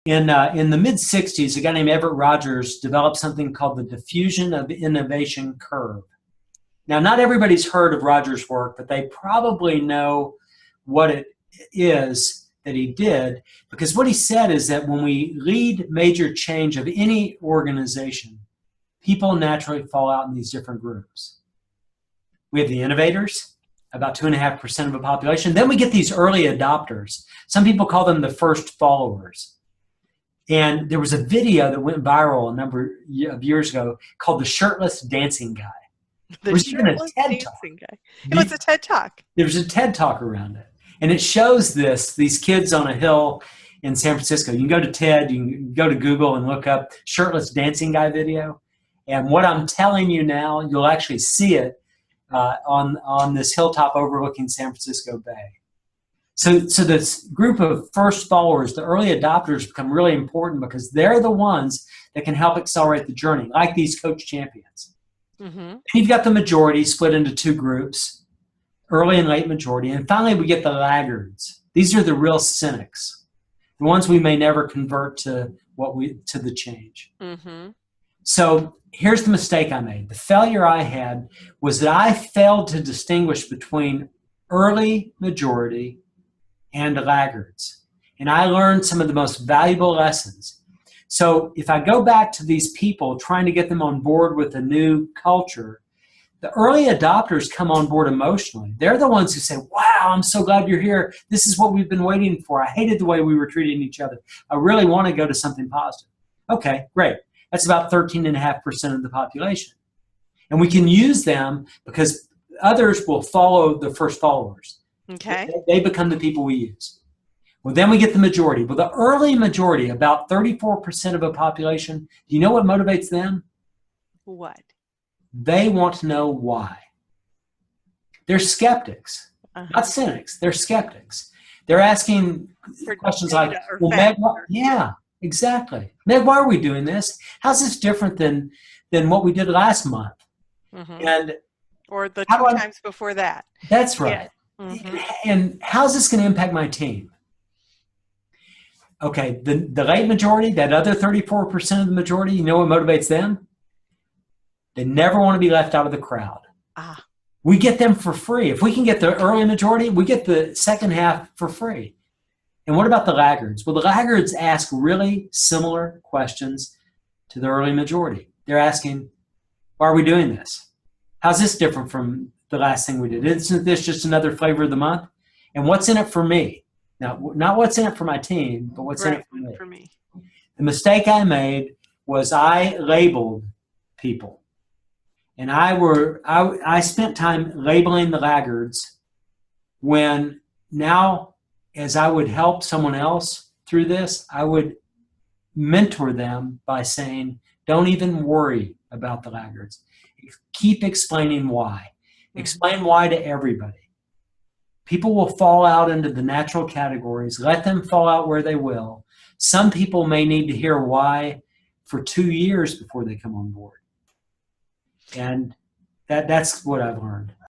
In the mid-'60s, a guy named Everett Rogers developed something called the diffusion of innovation curve. Now, not everybody's heard of Rogers' work, but they probably know what it is that he did, because what he said is that when we lead major change of any organization, people naturally fall out in these different groups. We have the innovators, about 2.5% of the population. Then we get these early adopters. Some people call them the first followers. And there was a video that went viral a number of years ago called the shirtless dancing guy. The shirtless dancing guy. It was a TED Talk. There was a TED Talk around it. And it shows these kids on a hill in San Francisco. You can go to TED, you can go to Google and look up shirtless dancing guy video. And what I'm telling you now, you'll actually see it on this hilltop overlooking San Francisco Bay. So this group of first followers, the early adopters, become really important because they're the ones that can help accelerate the journey, like these coach champions. Mm-hmm. You've got the majority split into two groups, early and late majority. And finally, we get the laggards. These are the real cynics, the ones we may never convert to the change. Mm-hmm. So here's the mistake I made. The failure I had was that I failed to distinguish between early majority and laggards. And I learned some of the most valuable lessons. So if I go back to these people trying to get them on board with a new culture, the early adopters come on board emotionally. They're the ones who say, wow, I'm so glad you're here. This is what we've been waiting for. I hated the way we were treating each other. I really want to go to something positive. Okay, great. That's about 13.5% of the population. And we can use them because others will follow the first followers. Okay. They become the people we use. Well, then we get the majority. Well, the early majority, about 34% of a population, do you know what motivates them? What? They want to know why. They're skeptics, not cynics. They're skeptics. They're asking questions like, well, Meg, yeah, exactly. Meg, why are we doing this? How's this different than what we did last month? Mm-hmm. Or the two times before that. That's right. Yeah. Mm-hmm. And how's this going to impact my team? Okay, the late majority, that other 34% of the majority, you know what motivates them? They never want to be left out of the crowd. We get them for free. If we can get the early majority, we get the second half for free. And what about the laggards? Well, the laggards ask really similar questions to the early majority. They're asking, why are we doing this? How's this different from the last thing we did? Isn't this just another flavor of the month? And what's in it for me? Now, not what's in it for my team, but what's in it for me. The mistake I made was I labeled people. And I spent time labeling the laggards when now, as I would help someone else through this, I would mentor them by saying, don't even worry about the laggards. Keep explaining why. Explain why to everybody. People will fall out into the natural categories. Let them fall out where they will. Some people may need to hear why for 2 years before they come on board. And that's what I've learned.